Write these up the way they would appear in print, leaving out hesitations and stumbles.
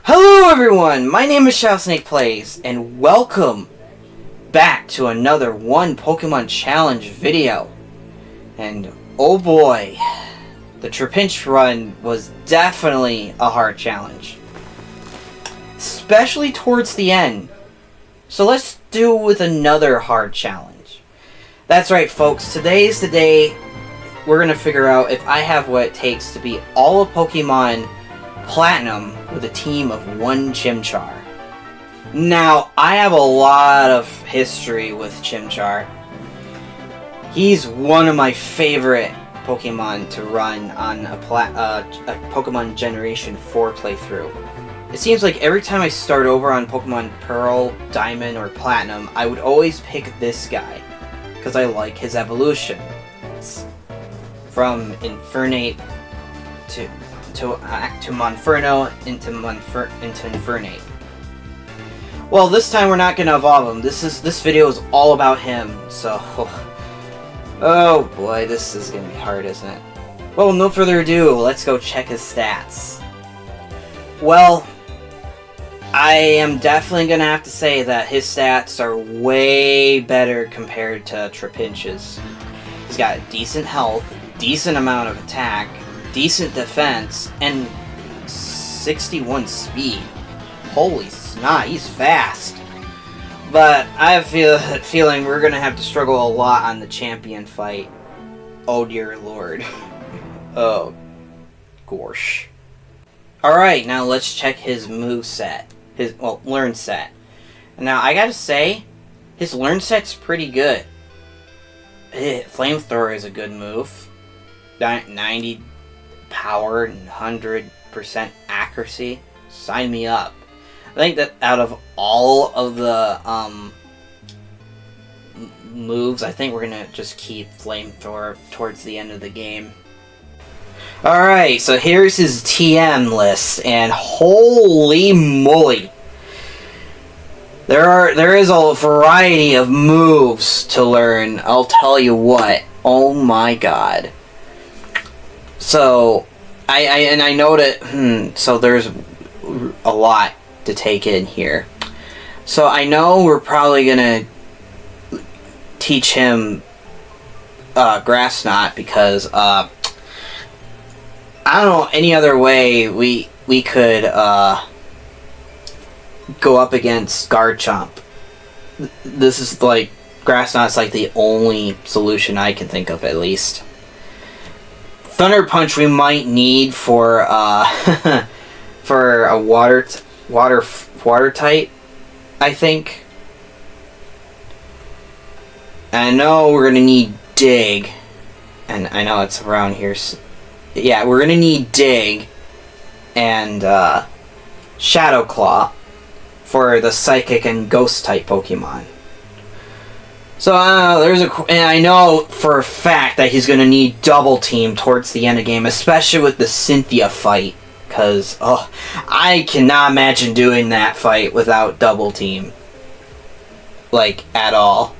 Hello everyone, my name is Snake Plays, and welcome back to another One Pokemon Challenge video. And oh boy, the Trapinch run was definitely a hard challenge. Especially towards the end. So let's do with another hard challenge. That's right folks, today's the day we're going to figure out if I have what it takes to beat all of Pokemon Platinum with a team of one Chimchar. Now, I have a lot of history with Chimchar. He's one of my favorite Pokemon to run on a Pokemon Generation 4 playthrough. It seems like every time I start over on Pokemon Pearl, Diamond, or Platinum, I would always pick this guy, because I like his evolution. It's from Infernape to Monferno into Infernape. Well, this time we're not gonna evolve him. This video is all about him. So, oh boy, this is gonna be hard, isn't it? Well, no further ado, let's go check his stats. Well, I am definitely gonna have to say that his stats are way better compared to Trapinch's. He's got decent health, decent amount of attack, decent defense, and 61 speed. Holy snot, he's fast. But I have a feeling we're going to have to struggle a lot on the champion fight. Oh dear lord. Oh, gosh. Alright, now let's check his move set. His, learn set. Now, I gotta say, his learn set's pretty good. Flamethrower is a good move. 90 power and 100% accuracy. Sign me up. I think that out of all of the moves, I think we're gonna just keep Flamethrower towards the end of the game. Alright, so here's his TM list, and holy moly! There is a variety of moves to learn, I'll tell you what. Oh my god. So, I know that, so there's a lot to take in here. So I know we're probably gonna teach him Grass Knot because I don't know any other way we could go up against Garchomp. This is like Grass Knot's like the only solution I can think of, at least. Thunder Punch we might need for for a water type, I think. And I know we're gonna need Dig, and I know it's around here. So yeah, we're gonna need Dig and Shadow Claw for the Psychic and Ghost type Pokemon. So and I know for a fact that he's gonna need Double Team towards the end of the game, especially with the Cynthia fight, because I cannot imagine doing that fight without Double Team, like at all.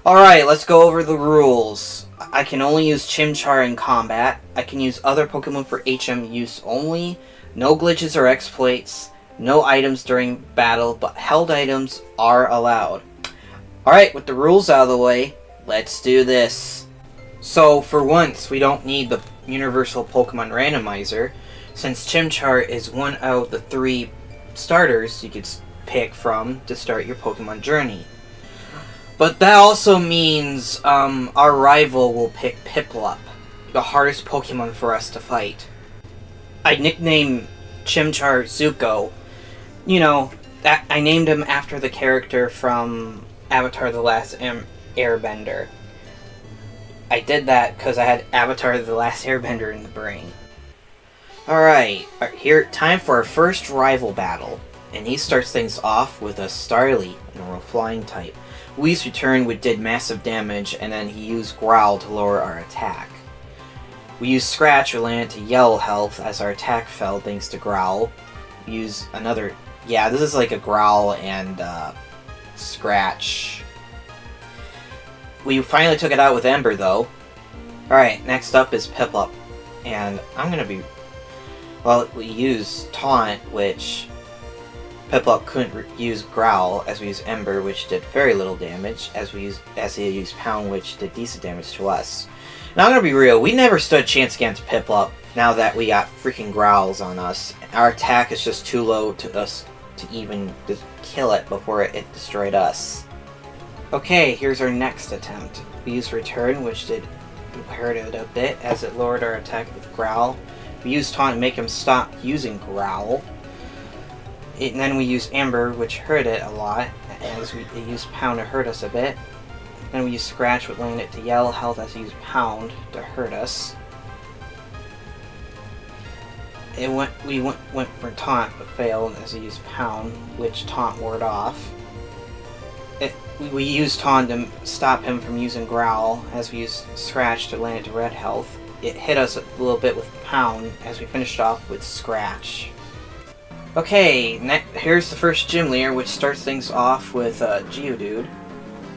All right, let's go over the rules. I can only use Chimchar in combat. I can use other Pokemon for HM use only. No glitches or exploits. No items during battle, but held items are allowed. Alright, with the rules out of the way, let's do this. So, for once, we don't need the Universal Pokemon Randomizer, since Chimchar is one out of the 3 starters you could pick from to start your Pokemon journey. But that also means our rival will pick Piplup, the hardest Pokemon for us to fight. I nicknamed Chimchar Zuko. You know, I named him after the character from Avatar: The Last Airbender. I did that because I had Avatar: The Last Airbender in the brain. Alright, here, time for our first rival battle. And he starts things off with a Starly, a normal flying type. Wee's return did massive damage, and then he used Growl to lower our attack. We used Scratch, or landed to yellow health, as our attack fell thanks to Growl. We use another, yeah, this is like a Growl and Scratch. We finally took it out with Ember, though. Alright, next up is Piplup. And I'm gonna be Well, we use Taunt, which Piplup couldn't use Growl, as we use Ember, which did very little damage, as he used Pound, which did decent damage to us. Now, I'm gonna be real, we never stood a chance against Piplup now that we got freaking Growls on us. Our attack is just too low to us to even just kill it before it destroyed us. Okay, here's our next attempt. We used Return, which did hurt it a bit, as it lowered our attack with Growl. We used Taunt to make him stop using Growl. And then we used Amber, which hurt it a lot, as we used Pound to hurt us a bit. Then we used Scratch, which landed it to yellow health, as we used Pound to hurt us. We went for Taunt, but failed, as we used Pound, which Taunt ward off. We used Taunt to stop him from using Growl, as we used Scratch to land it to red health. It hit us a little bit with Pound, as we finished off with Scratch. Okay, here's the first gym leader, which starts things off with Geodude.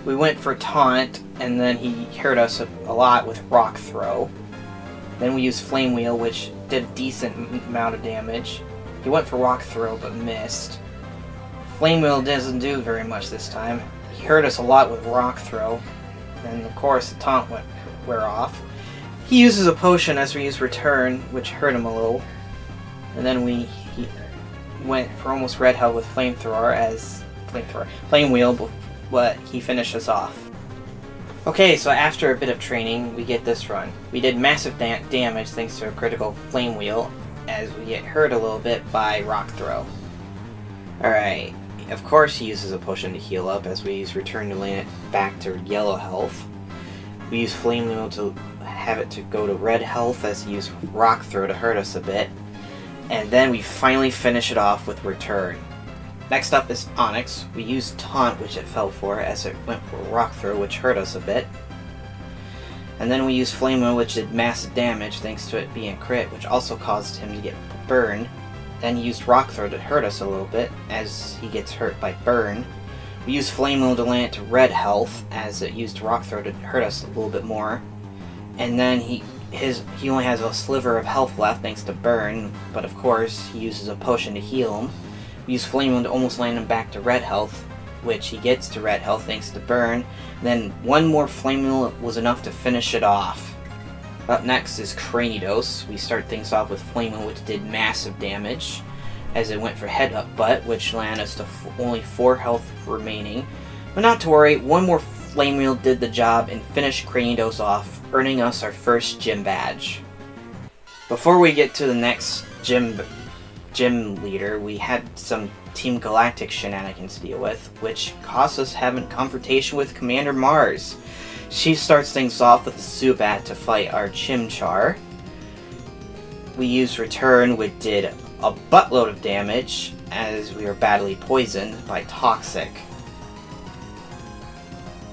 We went for Taunt, and then he hurt us a lot with Rock Throw. Then we used Flame Wheel, which did a decent amount of damage. He went for Rock Throw, but missed. Flame Wheel doesn't do very much this time. He hurt us a lot with Rock Throw. And of course, the Taunt wear off. He uses a potion as we use Return, which hurt him a little. And then he went for almost red health with Flame Wheel, but he finished us off. Okay, so after a bit of training, we get this run. We did massive damage thanks to a critical Flame Wheel, as we get hurt a little bit by Rock Throw. Alright, of course he uses a potion to heal up, as we use Return to land it back to yellow health. We use Flame Wheel to have it to go to red health, as he used Rock Throw to hurt us a bit. And then we finally finish it off with Return. Next up is Onix. We used Taunt, which it fell for, as it went for Rock Throw, which hurt us a bit. And then we used Flame Wheel, which did massive damage thanks to it being a crit, which also caused him to get burned. Then he used Rock Throw to hurt us a little bit, as he gets hurt by Burn. We used Flame Wheel to land it to red health, as it used Rock Throw to hurt us a little bit more. And then he only has a sliver of health left thanks to Burn, but of course he uses a potion to heal him. We use Flame Wheel to almost land him back to red health, which he gets to red health thanks to Burn. Then one more Flame Wheel was enough to finish it off. Up next is Cranidos. We start things off with Flame Wheel, which did massive damage, as it went for Headbutt, which landed us to only 4 health remaining. But not to worry, one more Flame Wheel did the job and finished Cranidos off, earning us our first gym badge. Before we get to the next gym leader, we had some Team Galactic shenanigans to deal with, which cost us having a confrontation with Commander Mars. She starts things off with a Zubat to fight our Chimchar. We used Return, which did a buttload of damage, as we were badly poisoned by Toxic.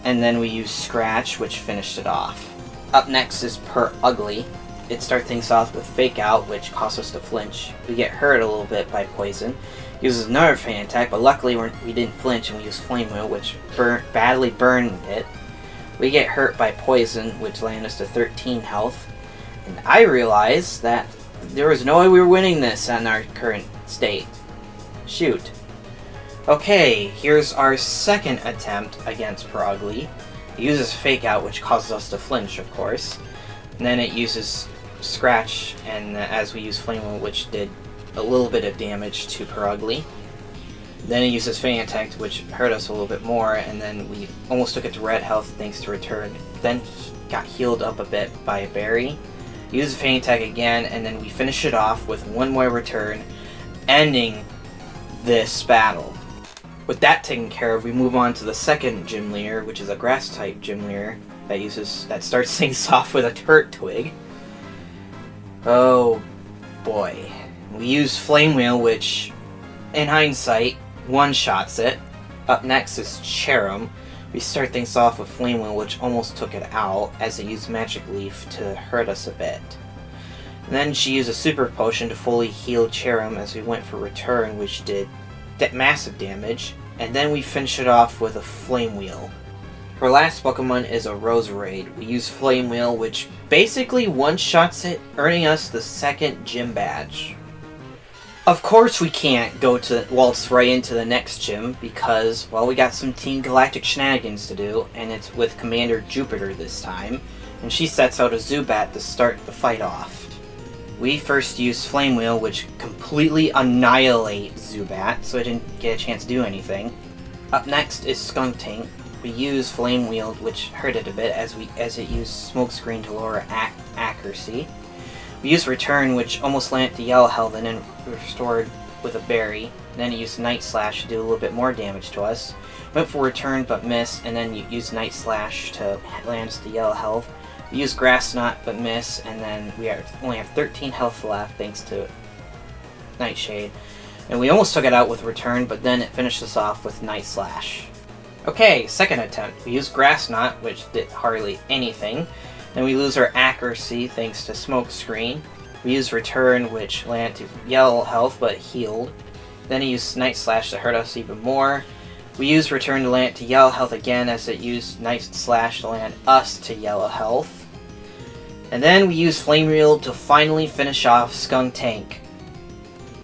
And then we used Scratch, which finished it off. Up next is Ugly. It starts things off with Fake Out, which costs us to flinch. We get hurt a little bit by poison. Uses another faint attack, but luckily we didn't flinch, and we used Flame Wheel, which badly burned it. We get hurt by poison, which landed us to 13 health. And I realized that there was no way we were winning this on our current state. Shoot. Okay, here's our second attempt against Ugly. It uses Fake Out, which causes us to flinch, of course. And then it uses Scratch, and as we use Flame Wheel, which did a little bit of damage to Ugly. Then it uses Faint Attack, which hurt us a little bit more, and then we almost took it to red health thanks to Return. Then he got healed up a bit by a berry. Use Faint Attack again, and then we finish it off with one more Return, ending this battle. With that taken care of, we move on to the second gym leader, which is a grass type gym leader that starts things off with a Turret Twig. Oh boy. We use Flame Wheel, which in hindsight one-shots it. Up next is Cherim. We start things off with Flame Wheel, which almost took it out, as it used Magic Leaf to hurt us a bit. And then she used a Super Potion to fully heal Cherim, as we went for Return, which did massive damage. And then we finish it off with a Flame Wheel. Our last Pokemon is a Roserade. We use Flame Wheel, which basically one-shots it, earning us the second gym badge. Of course we can't go to waltz right into the next gym because, well, we got some Team Galactic shenanigans to do, and it's with Commander Jupiter this time, and she sets out a Zubat to start the fight off. We first use Flame Wheel, which completely annihilates Zubat, so it didn't get a chance to do anything. Up next is Skuntank. We use Flame Wheel, which hurt it a bit as it used Smokescreen to lower accuracy. We used Return, which almost landed the yellow health and then restored with a berry. And then it used Night Slash to do a little bit more damage to us. Went for Return but missed, and then you used Night Slash to land the yellow health. We used Grass Knot but missed, and then we only have 13 health left thanks to Nightshade. And we almost took it out with Return, but then it finished us off with Night Slash. Okay, second attempt. We used Grass Knot, which did hardly anything. Then we lose our accuracy thanks to Smokescreen. We use Return, which landed to yellow health but healed. Then he used Night Slash to hurt us even more. We used Return to land to yellow health again as it used Night Slash to land us to yellow health. And then we used Flame Wheel to finally finish off Skuntank.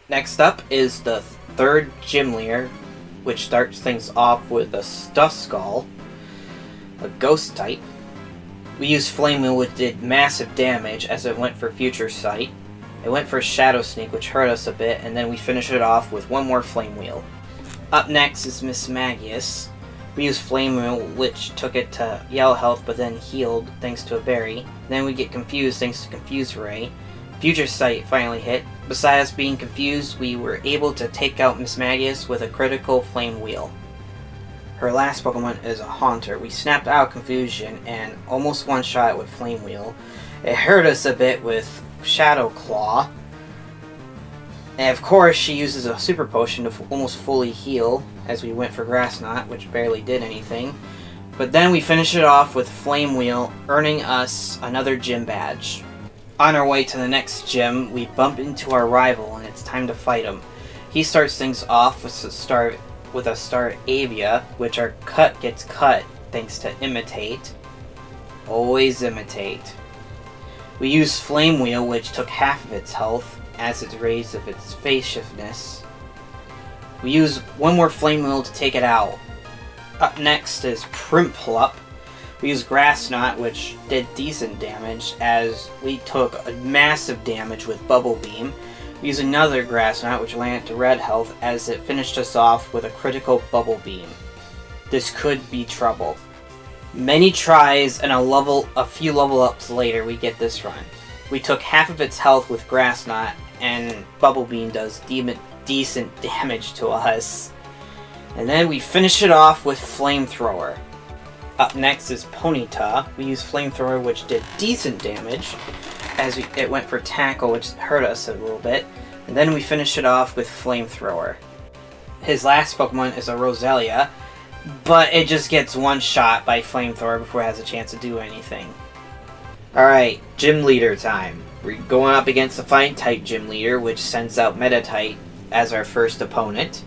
Next up is the third gym leader, which starts things off with a Duskull, a ghost type. We used Flame Wheel, which did massive damage as it went for Future Sight. It went for Shadow Sneak, which hurt us a bit, and then we finished it off with one more Flame Wheel. Up next is Mismagius. We used Flame Wheel, which took it to yellow health but then healed thanks to a berry. Then we get confused thanks to Confuse Ray. Future Sight finally hit. Besides being confused, we were able to take out Mismagius with a critical Flame Wheel. Her last Pokemon is a Haunter. We snapped out Confusion and almost one-shot it with Flame Wheel. It hurt us a bit with Shadow Claw. And of course, she uses a Super Potion to almost fully heal, as we went for Grass Knot, which barely did anything. But then we finish it off with Flame Wheel, earning us another gym badge. On our way to the next gym, we bump into our rival, and it's time to fight him. He starts things off with a Staravia, which our cut gets cut thanks to Imitate. Always imitate. We use Flame Wheel, which took half of its health as it raised of its evasiveness. We use one more Flame Wheel to take it out. Up next is Primplup. We use Grass Knot, which did decent damage as we took a massive damage with Bubble Beam. We use another Grass Knot, which landed to red health as it finished us off with a critical Bubble Beam. This could be trouble. Many tries and a few level ups later, we get this run. We took half of its health with Grass Knot, and Bubble Beam does decent damage to us. And then we finish it off with Flamethrower. Up next is Ponyta. We use Flamethrower, which did decent damage as it went for Tackle, which hurt us a little bit. And then we finish it off with Flamethrower. His last Pokemon is a Roselia, but it just gets one shot by Flamethrower before it has a chance to do anything. Alright, Gym Leader time. We're going up against the Flying type Gym Leader, which sends out Meditite as our first opponent.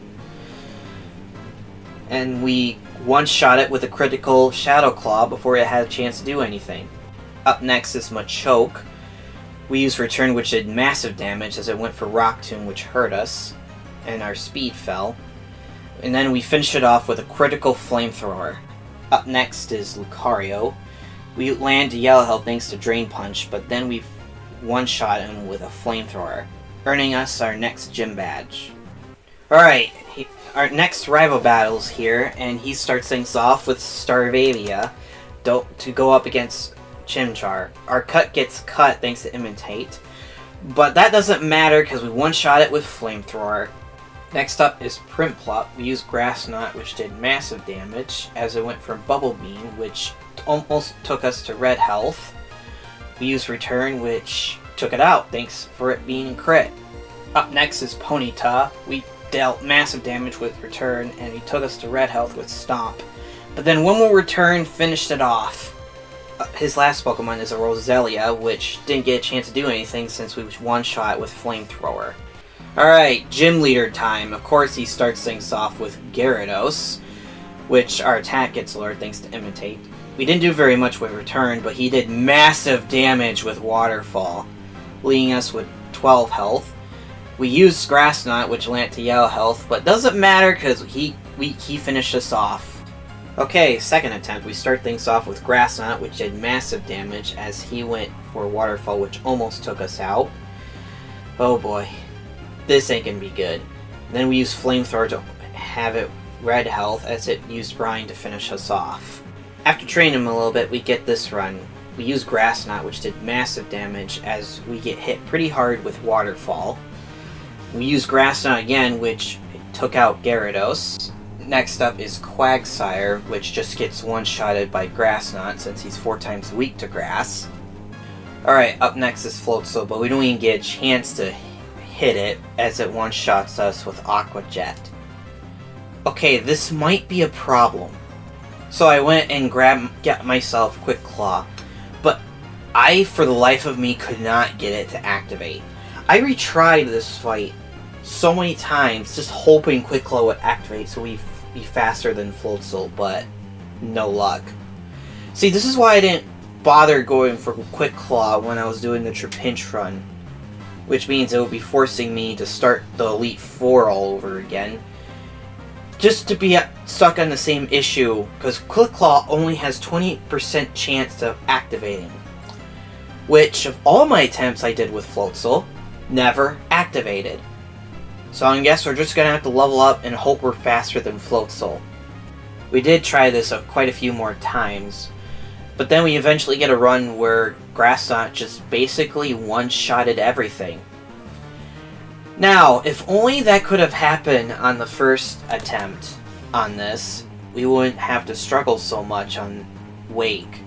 And we one-shot it with a critical Shadow Claw before it had a chance to do anything. Up next is Machoke. We used Return, which did massive damage as it went for Rock Tomb, which hurt us, and our speed fell. And then we finished it off with a critical Flamethrower. Up next is Lucario. We land to yellow health thanks to Drain Punch, but then we one-shot him with a Flamethrower, earning us our next gym badge. Alright, our next rival battle's here, and he starts things off with Staravia to go up against Chimchar. Our cut gets cut thanks to Imitate, but that doesn't matter because we one-shot it with Flamethrower. Next up is Primplup. We used Grass Knot, which did massive damage as it went for Bubble Beam, which almost took us to red health. We used Return, which took it out thanks for it being crit. Up next is Ponyta. We dealt massive damage with Return, and he took us to red health with Stomp. But then one more Return finished it off. His last Pokemon is a Roselia, which didn't get a chance to do anything since we one-shot with Flamethrower. Alright, Gym Leader time. Of course he starts things off with Gyarados, which our attack gets lowered thanks to Imitate. We didn't do very much with Return, but he did massive damage with Waterfall, leaving us with 12 health. We used Grass Knot, which landed to yellow health, but doesn't matter because he finished us off. Okay, second attempt. We start things off with Grass Knot, which did massive damage as he went for Waterfall, which almost took us out. Oh boy. This ain't gonna be good. Then we use Flamethrower to have it red health as it used Brine to finish us off. After training him a little bit, we get this run. We use Grass Knot, which did massive damage as we get hit pretty hard with Waterfall. We use Grass Knot again, which took out Gyarados. Next up is Quagsire, which just gets one-shotted by Grass Knot since he's 4 times weak to grass. Alright, up next is Floatzel, but we don't even get a chance to hit it as it one-shots us with Aqua Jet. Okay, this might be a problem. So I went and got myself Quick Claw, but I, for the life of me, could not get it to activate. I retried this fight so many times, just hoping Quick Claw would activate so we'd be faster than Floatzel, but no luck. See, this is why I didn't bother going for Quick Claw when I was doing the Trapinch run, which means it would be forcing me to start the Elite Four all over again, just to be stuck on the same issue, because Quick Claw only has 20% chance of activating, which of all my attempts I did with Floatzel, never activated. So I guess we're just going to have to level up and hope we're faster than Floatzel. We did try this quite a few more times, but then we eventually get a run where Grass Knot just basically one-shotted everything. Now, if only that could have happened on the first attempt on this, we wouldn't have to struggle so much on Wake.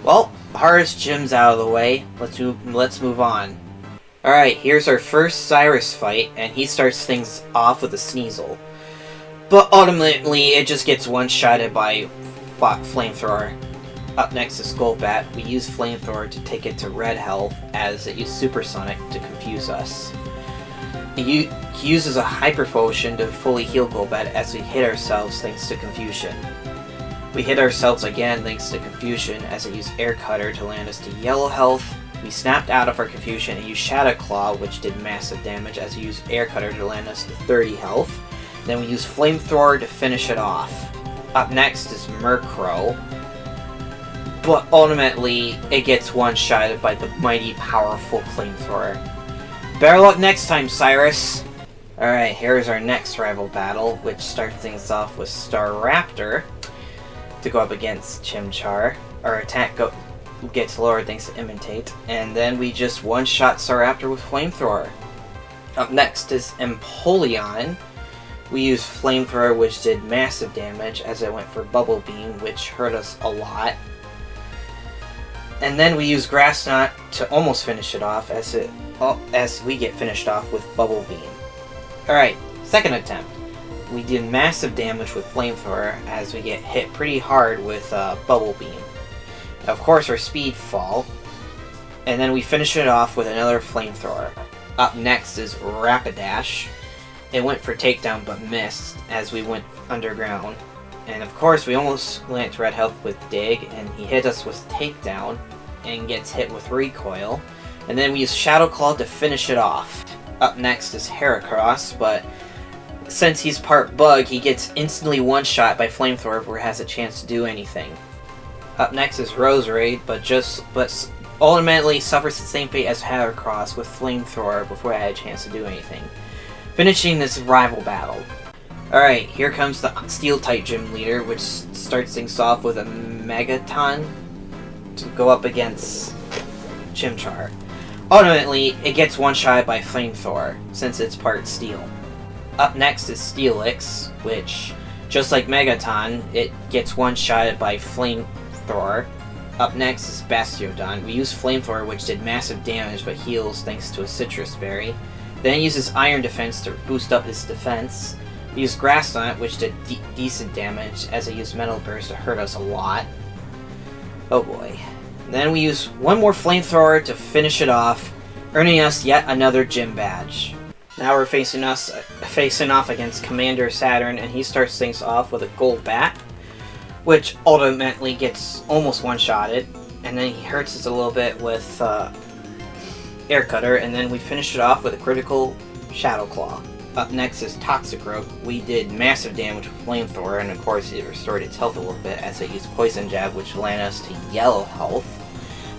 Well, the hardest gym's out of the way. Let's move on. Alright, here's our first Cyrus fight, and he starts things off with a Sneasel. But ultimately, it just gets one-shotted by Flamethrower. Up next is Golbat. We use Flamethrower to take it to red health, as it used Supersonic to confuse us. He uses a Hyper Potion to fully heal Golbat as we hit ourselves thanks to Confusion. We hit ourselves again thanks to Confusion as it used Air Cutter to land us to yellow health. We snapped out of our Confusion and used Shadow Claw, which did massive damage as we used Air Cutter to land us to 30 health. Then we used Flamethrower to finish it off. Up next is Murkrow, but ultimately it gets one-shotted by the mighty powerful Flamethrower. Better luck next time, Cyrus! Alright, here's our next rival battle, which starts things off with Staraptor to go up against Chimchar. Our attack gets lowered thanks to Imitate, and then we just one-shot Staraptor with Flamethrower. Up next is Empoleon. We used Flamethrower, which did massive damage as it went for Bubble Beam, which hurt us a lot. And then we used Grass Knot to almost finish it off as we get finished off with Bubble Beam. Alright, second attempt. We did massive damage with Flamethrower as we get hit pretty hard with Bubble Beam. Of course, our speed fall, and then we finish it off with another Flamethrower. Up next is Rapidash. It went for Takedown but missed as we went underground. And of course, we almost went to red health with Dig, and he hit us with Takedown and gets hit with Recoil. And then we use Shadow Claw to finish it off. Up next is Heracross, but since he's part bug, he gets instantly one-shot by Flamethrower before he has a chance to do anything. Up next is Roserade, but ultimately suffers the same fate as Heracross with Flamethrower before I had a chance to do anything, finishing this rival battle. Alright, here comes the Steel-type gym leader, which starts things off with a Megaton to go up against Chimchar. Ultimately, it gets one-shot by Flamethrower, since it's part Steel. Up next is Steelix, which, just like Megaton, it gets one-shotted by Flamethrower. Up next is Bastiodon. We use Flamethrower, which did massive damage but heals thanks to a Citrus Berry. Then it uses Iron Defense to boost up his defense. We used Grass Knot, which did decent damage, as it used Metal Burst to hurt us a lot. Oh boy. Then we use one more Flamethrower to finish it off, earning us yet another gym badge. Now we're facing off against Commander Saturn, and he starts things off with a Golbat, which ultimately gets almost one-shotted, and then he hurts us a little bit with Air Cutter, and then we finish it off with a critical Shadow Claw. Up next is Toxicroak. We did massive damage with Flamethrower, and of course it restored its health a little bit as it used Poison Jab, which landed us to yellow health.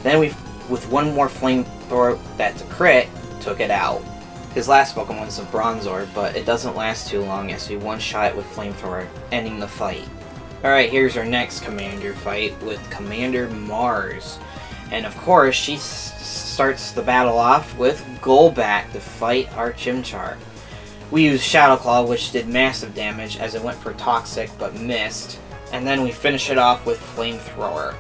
Then we, with one more Flamethrower that's a crit, took it out. His last Pokemon is a Bronzor, but it doesn't last too long as we one-shot it with Flamethrower, ending the fight. Alright, here's our next Commander fight with Commander Mars. And of course, she starts the battle off with Golbat to fight our Chimchar. We used Shadow Claw, which did massive damage as it went for Toxic but missed. And then we finish it off with Flamethrower.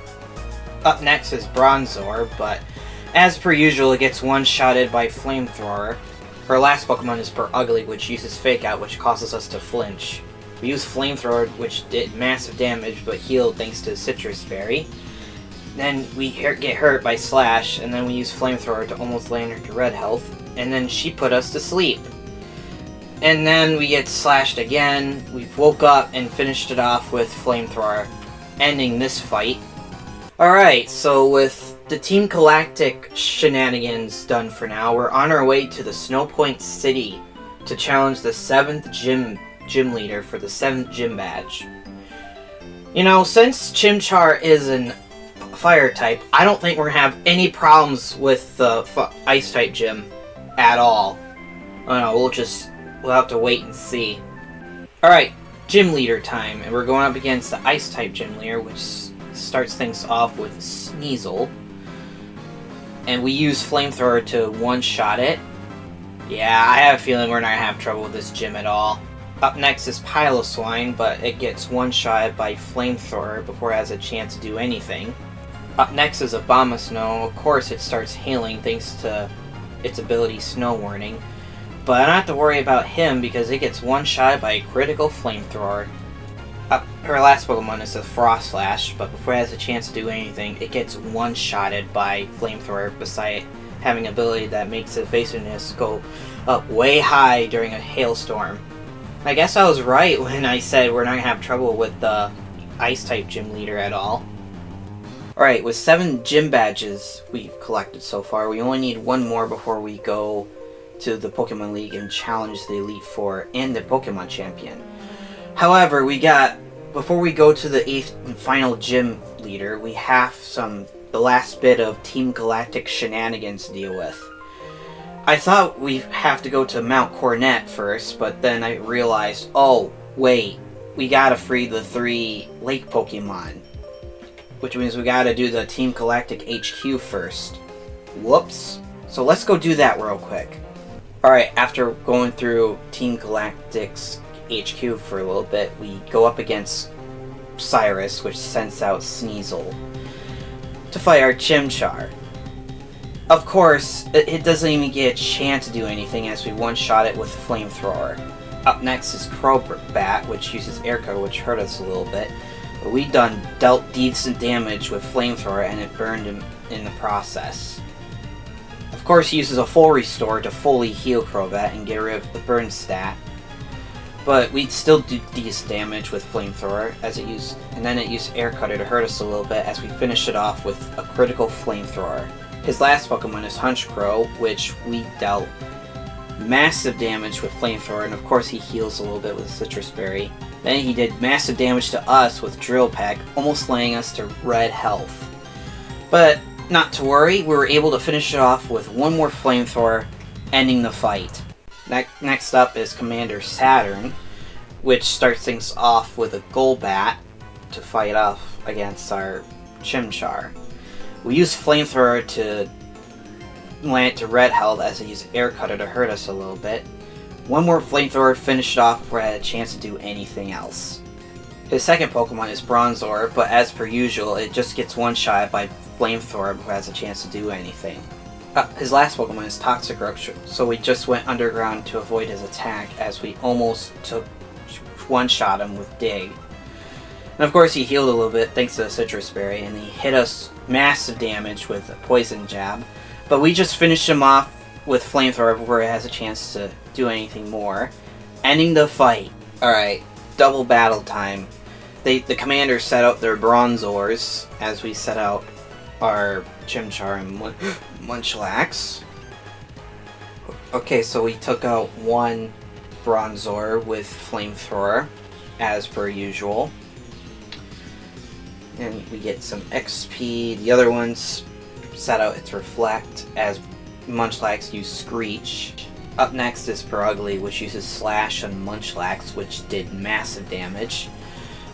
Up next is Bronzor, but as per usual, it gets one-shotted by Flamethrower. Her last Pokemon is Ugly, which uses Fake Out, which causes us to flinch. We use Flamethrower, which did massive damage but healed thanks to Citrus Berry. Then we get hurt by Slash, and then we use Flamethrower to almost land her to red health, and then she put us to sleep. And then we get slashed again. We woke up and finished it off with Flamethrower, ending this fight. Alright, so with the Team Galactic shenanigans done for now, we're on our way to the Snowpoint City to challenge the 7th gym leader for the 7th gym badge. You know, since Chimchar is an fire type, I don't think we're gonna have any problems with the ice type gym at all. I don't know, we'll have to wait and see. Alright, gym leader time, and we're going up against the ice type gym leader, which starts things off with Sneasel. And we use Flamethrower to one-shot it. Yeah, I have a feeling we're not gonna have trouble with this gym at all. Up next is Piloswine, but it gets one-shot by Flamethrower before it has a chance to do anything. Up next is Abomasnow. Of course it starts hailing thanks to its ability Snow Warning. But I don't have to worry about him because it gets one-shot by a critical Flamethrower. Her last Pokemon is a Frostlash, but before it has a chance to do anything, it gets one-shotted by Flamethrower, beside having an ability that makes evasiveness go up way high during a hailstorm. I guess I was right when I said we're not going to have trouble with the Ice-type gym leader at all. Alright, with 7 gym badges we've collected so far, we only need one more before we go to the Pokemon League and challenge the Elite Four and the Pokemon Champion. However, before we go to the 8th and final gym leader, we have the last bit of Team Galactic shenanigans to deal with. I thought we'd have to go to Mount Coronet first, but then I realized, oh, wait, we gotta free the 3 lake Pokemon. Which means we gotta do the Team Galactic HQ first. Whoops. So let's go do that real quick. Alright, after going through Team Galactic's HQ for a little bit, we go up against Cyrus, which sends out Sneasel to fight our Chimchar. Of course, it doesn't even get a chance to do anything as we one-shot it with Flamethrower. Up next is Crobat, which uses Air Cover, which hurt us a little bit. But we dealt decent damage with Flamethrower, and it burned him in the process. Of course, he uses a full restore to fully heal Crobat and get rid of the burn stat. But we'd still do decent damage with Flamethrower, and then it used Air Cutter to hurt us a little bit as we finish it off with a critical Flamethrower. His last Pokemon is Hunchcrow, which we dealt massive damage with Flamethrower, and of course he heals a little bit with Citrus Berry. Then he did massive damage to us with Drill Peck, almost laying us to red health. But not to worry, we were able to finish it off with one more Flamethrower, ending the fight. Next up is Commander Saturn, which starts things off with a Golbat to fight off against our Chimchar. We use Flamethrower to land it to red health as it used Air Cutter to hurt us a little bit. One more Flamethrower finished it off before I had a chance to do anything else. His second Pokemon is Bronzor, but as per usual, it just gets one-shot by Flamethrower before it has a chance to do anything. His last Pokemon is Toxicroak, so we just went underground to avoid his attack as we almost one-shot him with Dig. And of course he healed a little bit thanks to the Citrus Berry, and he hit us massive damage with a Poison Jab. But we just finished him off with Flamethrower before it has a chance to do anything more, ending the fight. Alright, double battle time. The commanders set out their Bronzors as we set out our Chimchar and Munchlax. Okay, so we took out one Bronzor with Flamethrower, as per usual. And we get some XP. The other ones set out its Reflect, as Munchlax use Screech. Up next is Perugly, which uses Slash on Munchlax, which did massive damage.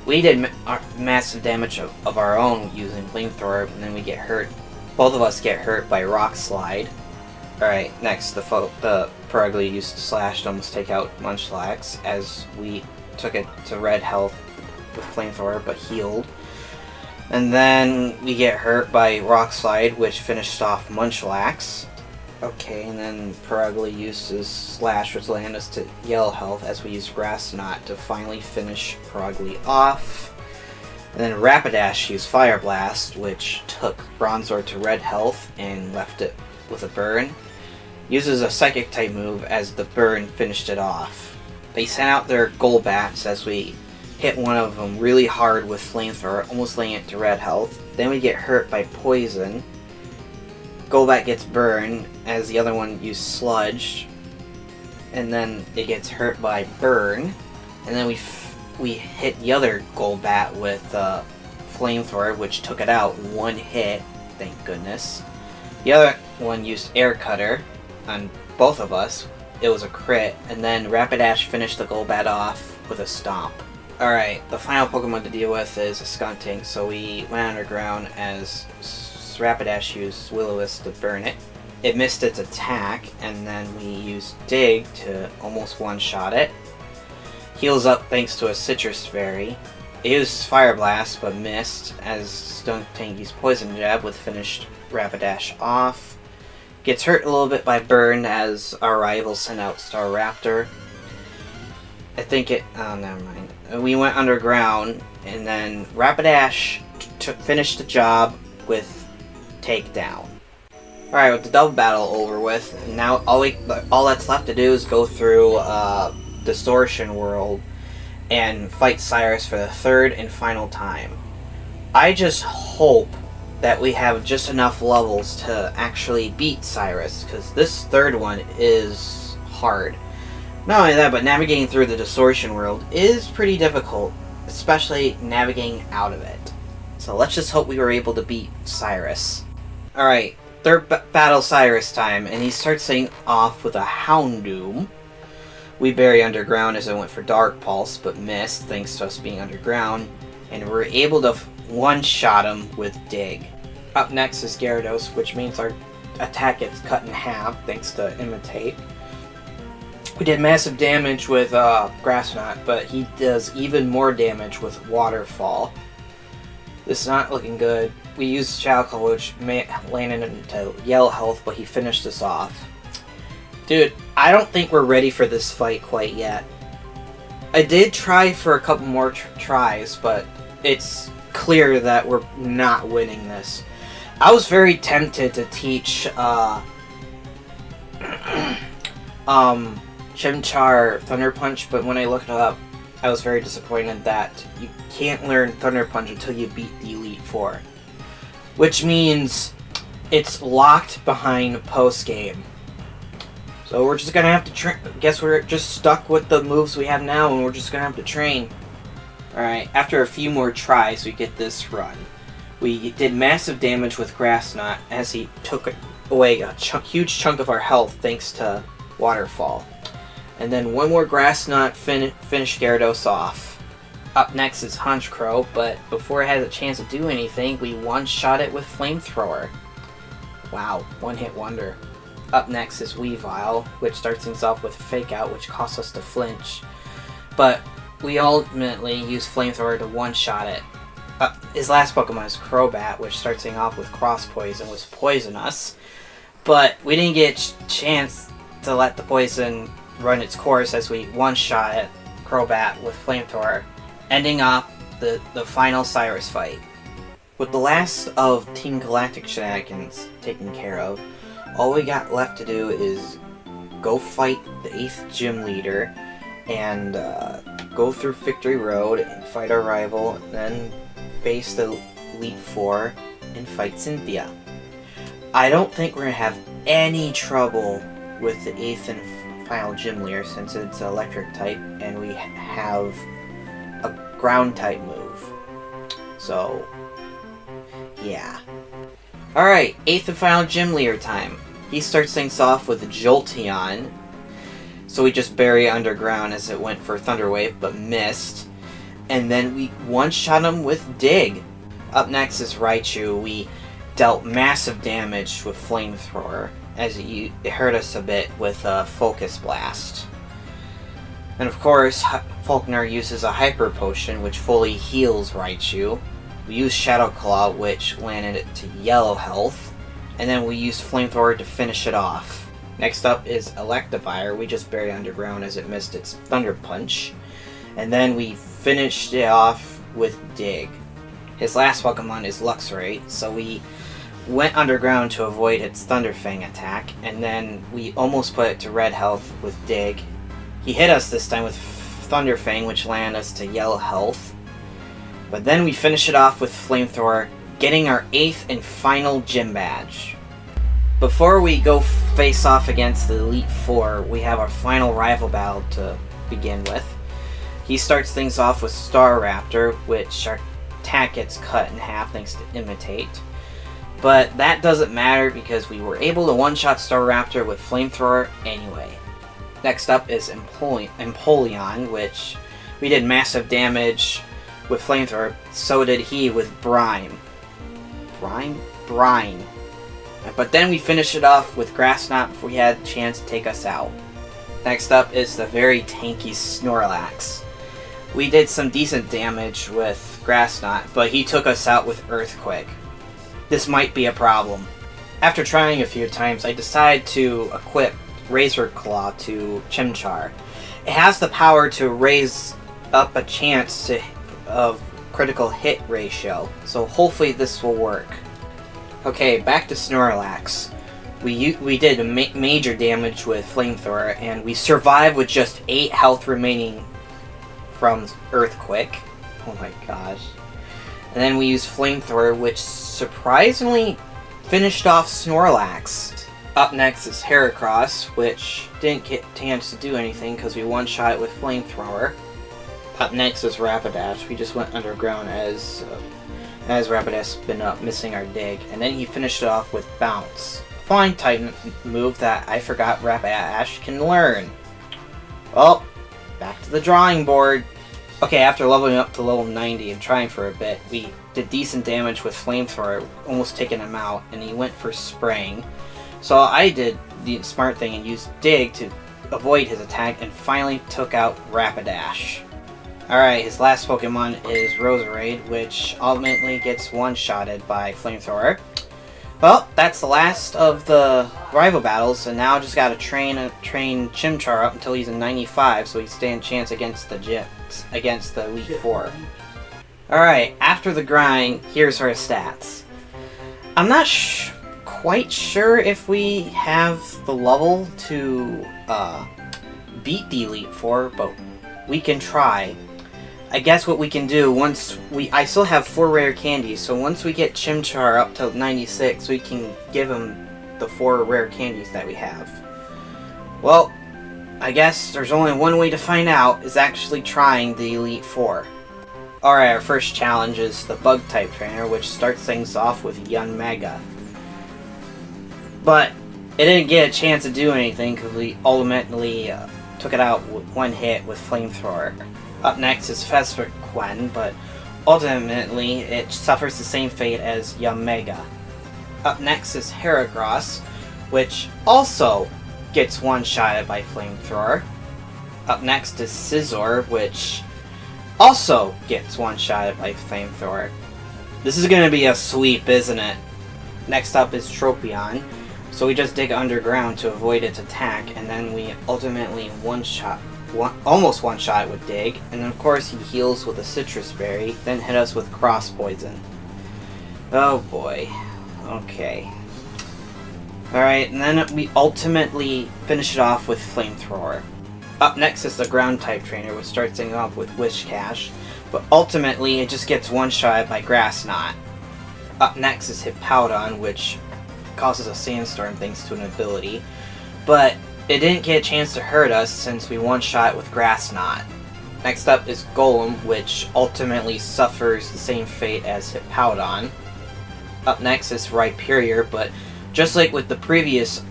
We did massive damage of our own using Flamethrower, and then we get hurt. Both of us get hurt by Rock Slide. Alright, next, the Perugly used Slash to almost take out Munchlax, as we took it to red health with Flamethrower, but healed. And then we get hurt by Rock Slide, which finished off Munchlax. Okay, and then Perugly uses Slash, which landed us to yellow health, as we use Grass Knot to finally finish Perugly off. And then Rapidash used Fire Blast, which took Bronzor to red health and left it with a burn. Uses a Psychic type move, as the burn finished it off. They sent out their Golbats as we hit one of them really hard with Flamethrower, almost laying it to red health. Then we get hurt by Poison. Golbat gets burned, as the other one used Sludge. And then it gets hurt by Burn. And then we hit the other Golbat with Flamethrower, which took it out one hit, thank goodness. The other one used Air Cutter on both of us. It was a crit, and then Rapidash finished the Golbat off with a Stomp. Alright, the final Pokemon to deal with is a Skunting, so we went underground as Rapidash used Will-O-Wisp to burn it. It missed its attack, and then we used Dig to almost one-shot it. Heals up thanks to a Citrus Berry. It used Fire Blast, but missed, as Skunting used Poison Jab, with finished Rapidash off. Gets hurt a little bit by Burn, as our rivals sent out Staraptor. Oh, never mind. We went underground, and then Rapidash finished the job with Takedown. Alright, with the double battle over with, now all that's left to do is go through Distortion World and fight Cyrus for the third and final time. I just hope that we have just enough levels to actually beat Cyrus, because this third one is hard. Not only that, but navigating through the Distortion World is pretty difficult, especially navigating out of it. So let's just hope we were able to beat Cyrus. Alright, third battle Cyrus time, and he starts things off with a Houndoom. We bury underground as I went for Dark Pulse, but missed thanks to us being underground, and we're able to one-shot him with Dig. Up next is Gyarados, which means our attack gets cut in half thanks to Imitate. We did massive damage with Grass Knot, but he does even more damage with Waterfall. This is not looking good. We used Shadow Claw, which landed into yellow health, but he finished us off. Dude, I don't think we're ready for this fight quite yet. I did try for a couple more tries, but it's clear that we're not winning this. I was very tempted to teach Chimchar Thunder Punch, but when I looked it up, I was very disappointed that you can't learn Thunder Punch until you beat the Elite Four. Which means it's locked behind post-game. So we're just gonna have to train. Guess we're just stuck with the moves we have now, and we're just gonna have to train. Alright, after a few more tries, we get this run. We did massive damage with Grass Knot, as he took away a huge chunk of our health thanks to Waterfall. And then one more Grass Knot finished Gyarados off. Up next is Honchkrow, but before it has a chance to do anything, we one-shot it with Flamethrower. Wow, one-hit wonder. Up next is Weavile, which starts things off with Fake Out, which costs us to flinch. But we ultimately use Flamethrower to one-shot it. His last Pokemon is Crobat, which starts things off with Cross Poison, which poison us. But we didn't get a chance to let the poison run its course as we one-shot it, Crobat, with Flamethrower, ending up the final Cyrus fight. With the last of Team Galactic shenanigans taken care of, all we got left to do is go fight the 8th gym leader and go through Victory Road and fight our rival, and then face the Elite Four and fight Cynthia. I don't think we're going to have any trouble with the 8th and final gym leader since it's an electric type and we have a ground type move. So, yeah. Alright, 8th and final gym leader time. He starts things off with Jolteon. So we just bury it underground as it went for Thunder Wave but missed. And then we one-shot him with Dig. Up next is Raichu. We dealt massive damage with Flamethrower, as it hurt us a bit with Focus Blast. And of course, Faulkner uses a Hyper Potion, which fully heals Raichu. We use Shadow Claw, which landed it to yellow health. And then we use Flamethrower to finish it off. Next up is Electivire. We just buried underground as it missed its Thunder Punch. And then we finished it off with Dig. His last Pokemon is Luxray, so we went underground to avoid its Thunder Fang attack, and then we almost put it to red health with Dig. He hit us this time with Thunder Fang, which landed us to yellow health. But then we finish it off with Flamethrower, getting our 8th and final gym badge. Before we go face off against the Elite Four, we have our final rival battle to begin with. He starts things off with Staraptor, which our attack gets cut in half thanks to Imitate. But that doesn't matter because we were able to one-shot Staraptor with Flamethrower anyway. Next up is Empoleon, which we did massive damage with Flamethrower, so did he with Brine. Brine. But then we finished it off with Grass Knot before he had a chance to take us out. Next up is the very tanky Snorlax. We did some decent damage with Grass Knot, but he took us out with Earthquake. This might be a problem. After trying a few times, I decided to equip Razor Claw to Chimchar. It has the power to raise up a chance of critical hit ratio, so hopefully this will work. Okay, back to Snorlax. We did major damage with Flamethrower, and we survived with just 8 health remaining from Earthquake. Oh my gosh. And then we used Flamethrower, which surprisingly finished off Snorlax. Up next is Heracross, which didn't get a chance to do anything because we one-shot it with Flamethrower. Up next is Rapidash. We just went underground as Rapidash been up, missing our Dig. And then he finished it off with Bounce. A flying type move that I forgot Rapidash can learn. Well, back to the drawing board. Okay, after leveling up to level 90 and trying for a bit, we did decent damage with Flamethrower, almost taking him out, and he went for Spraying. So I did the smart thing and used Dig to avoid his attack and finally took out Rapidash. Alright, his last Pokemon is Roserade, which ultimately gets one-shotted by Flamethrower. Well, that's the last of the rival battles, and now I just gotta train Chimchar up until he's in 95, so he stand a chance against the Elite Four. Alright, after the grind, here's our stats. I'm not quite sure if we have the level to beat the Elite Four, but we can try. I guess what we can do I still have 4 rare candies, so once we get Chimchar up to 96, we can give him the 4 rare candies that we have. Well, I guess there's only one way to find out, is actually trying the Elite Four. Alright, our first challenge is the Bug-type trainer, which starts things off with Yanmega. But it didn't get a chance to do anything because we ultimately took it out with 1 hit with Flamethrower. Up next is Fesverquen, but ultimately it suffers the same fate as Yanmega. Up next is Heracross, which also gets one-shotted by Flamethrower. Up next is Scizor, which also gets one-shotted by Flamethrower. This is going to be a sweep, isn't it? Next up is Tropion, so we just dig underground to avoid its attack, and then we ultimately almost one-shot with Dig, and then of course he heals with a Citrus Berry, then hit us with Cross Poison. Oh boy. Okay. Alright, and then we ultimately finish it off with Flamethrower. Up next is the Ground-type trainer, which starts things off with Whiscash, but ultimately it just gets one-shot by Grass Knot. Up next is Hippowdon, which causes a Sandstorm thanks to an ability, but it didn't get a chance to hurt us since we one-shot with Grass Knot. Next up is Golem, which ultimately suffers the same fate as Hippowdon. Up next is Rhyperior, but just like with the previous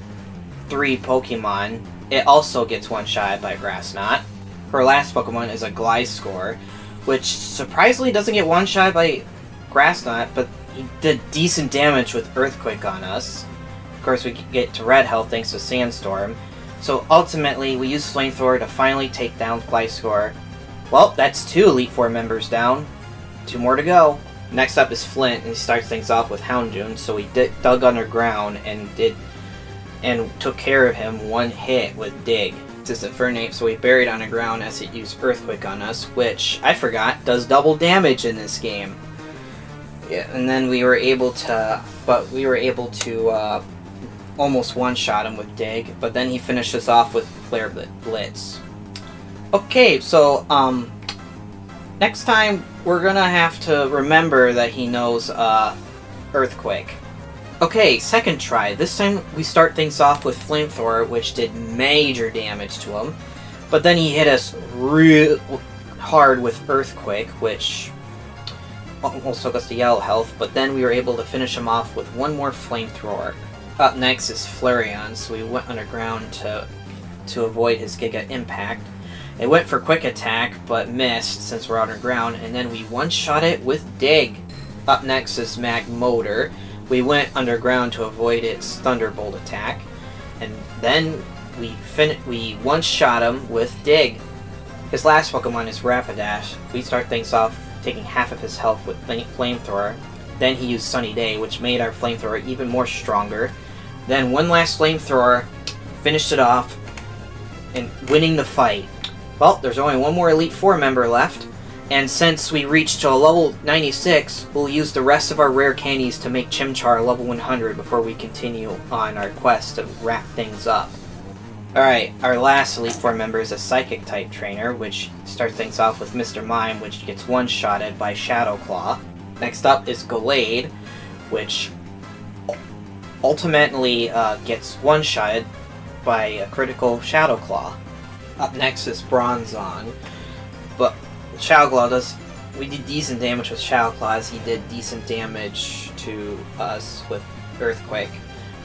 3 Pokemon, it also gets one-shot by Grass Knot. Her last Pokemon is a Gliscor, which surprisingly doesn't get one-shot by Grass Knot, but he did decent damage with Earthquake on us. Of course, we get to red health thanks to Sandstorm. So ultimately, we use Flamethrower to finally take down Gliscor. Well, that's 2 Elite Four members down. 2 more to go. Next up is Flint, and he starts things off with Houndoom. So we dug underground and took care of him 1 hit with Dig. This is Infernape, so we buried underground as it used Earthquake on us, which I forgot does double damage in this game. Yeah, and then we were able to, almost one-shot him with Dig, but then he finished us off with Flare Blitz. Okay, so, next time we're gonna have to remember that he knows, Earthquake. Okay, second try. This time we start things off with Flamethrower, which did major damage to him, but then he hit us real hard with Earthquake, which almost took us to yellow health, but then we were able to finish him off with 1 more Flamethrower. Up next is Flareon, so we went underground to avoid his Giga Impact. It went for Quick Attack, but missed since we're underground, and then we one-shot it with Dig. Up next is Magmotor. We went underground to avoid its Thunderbolt attack, and then we one-shot him with Dig. His last Pokemon is Rapidash. We start things off taking half of his health with Flamethrower. Then he used Sunny Day, which made our Flamethrower even more stronger. Then 1 last Flamethrower, finished it off, and winning the fight. Well, there's only 1 more Elite Four member left, and since we reached to a level 96, we'll use the rest of our rare candies to make Chimchar level 100 before we continue on our quest to wrap things up. Alright, our last Elite Four member is a Psychic-type trainer, which starts things off with Mr. Mime, which gets one-shotted by Shadow Claw. Next up is Gallade, which ultimately gets one-shotted by a critical Shadow Claw. Up next is Bronzong, but Shadow Claw we did decent damage with Shadow Claw as he did decent damage to us with Earthquake.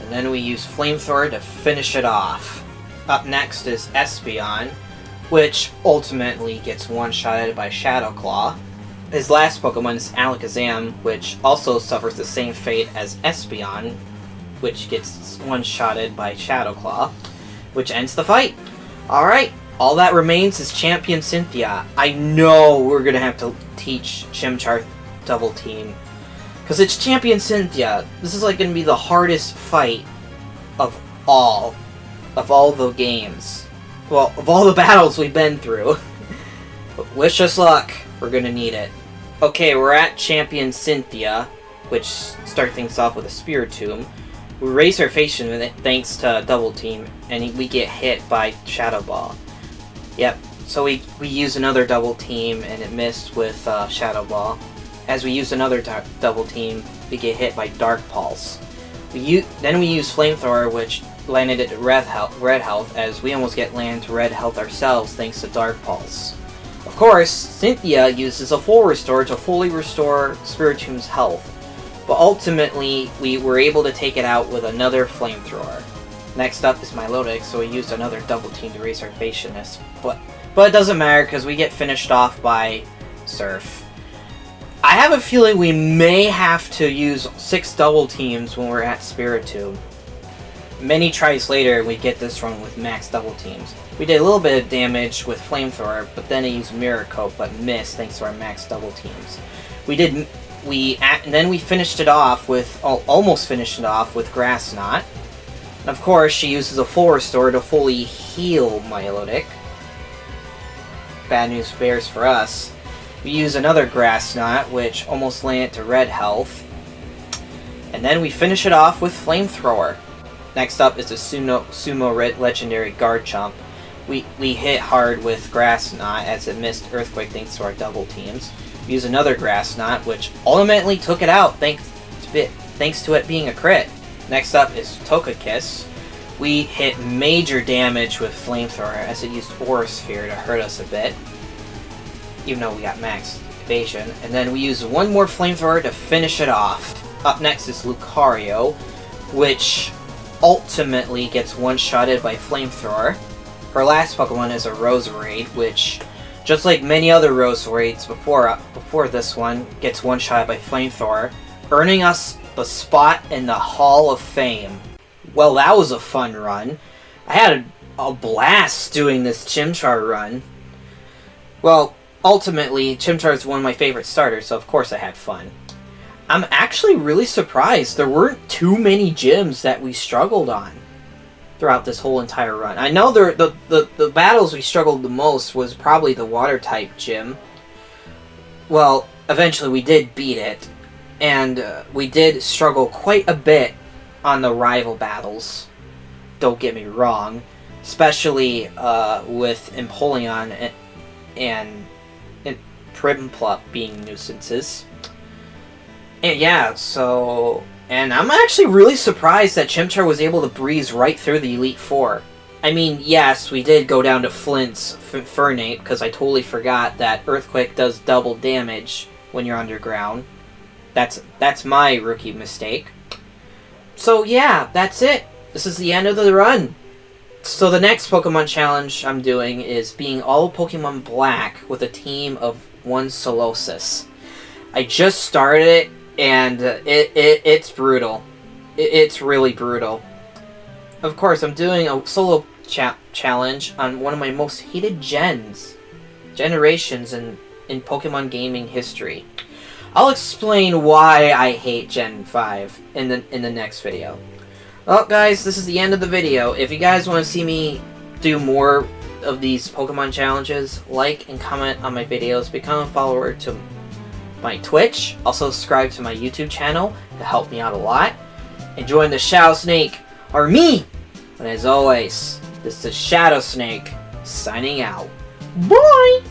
And then we use Flamethrower to finish it off. Up next is Espeon, which ultimately gets one-shotted by Shadow Claw. His last Pokemon is Alakazam, which also suffers the same fate as Espeon, which gets one-shotted by Shadow Claw, which ends the fight. Alright, all that remains is Champion Cynthia. I know we're gonna have to teach Chimchar Double Team, because it's Champion Cynthia. This is like gonna be the hardest fight of all the games. Well, of all the battles we've been through. Wish us luck. We're gonna need it. Okay, we're at Champion Cynthia, which starts things off with a Spiritomb. We raise our Facian with it thanks to Double Team, and we get hit by Shadow Ball. Yep, so we use another Double Team, and it missed with Shadow Ball. As we use another Double Team, we get hit by Dark Pulse. Then we use Flamethrower, which landed at red health, as we almost get landed to red health ourselves thanks to Dark Pulse. Of course, Cynthia uses a full restore to fully restore Spiritomb's health, but ultimately we were able to take it out with another Flamethrower. Next up is Milotic, so we used another Double Team to raise our Facianness, but it doesn't matter because we get finished off by Surf. I have a feeling we may have to use 6 Double Teams when we're at Spiritomb. Many tries later, we get this run with max Double Teams. We did a little bit of damage with Flamethrower, but then I used Mirror Coat, but missed thanks to our max Double Teams. Then we finished it off with, almost finished it off with Grass Knot. And of course, she uses a full restore to fully heal Milotic. Bad news bears for us. We use another Grass Knot, which almost landed to red health. And then we finish it off with Flamethrower. Next up is a Sumo Red Legendary Garchomp. We hit hard with Grass Knot as it missed Earthquake thanks to our Double Teams. We use another Grass Knot, which ultimately took it out thanks to it being a crit. Next up is Togekiss, we hit major damage with Flamethrower as it used Aura Sphere to hurt us a bit, even though we got max evasion. And then we used one more Flamethrower to finish it off. Up next is Lucario, which ultimately gets one-shotted by Flamethrower. Her last Pokemon is a Roserade, which, just like many other Roserades before this one, gets one-shot by Flamethrower, earning us a spot in the Hall of Fame. Well, that was a fun run. I had a blast doing this Chimchar run. Well, ultimately, Chimchar is one of my favorite starters, so of course I had fun. I'm actually really surprised there weren't too many gyms that we struggled on throughout this whole entire run. I know the battles we struggled the most was probably the water-type gym. Well, eventually we did beat it, and we did struggle quite a bit on the rival battles. Don't get me wrong, especially with Empoleon and Primplup being nuisances. And yeah, so... And I'm actually really surprised that Chimchar was able to breeze right through the Elite Four. I mean, yes, we did go down to Flint's Fernape, because I totally forgot that Earthquake does double damage when you're underground. That's my rookie mistake. So yeah, that's it. This is the end of the run. So the next Pokemon challenge I'm doing is being all Pokemon Black with a team of one Solosis. I just started it, and it's brutal. It's really brutal. Of course, I'm doing a solo challenge on one of my most hated generations in Pokemon gaming history. I'll explain why I hate Gen 5 in the next video. Well, guys, this is the end of the video. If you guys want to see me do more of these Pokemon challenges, like and comment on my videos, become a follower to my Twitch, also subscribe to my YouTube channel to help me out a lot, and join the Shadow Snake Army. And as always, this is Shadow Snake signing out. Bye!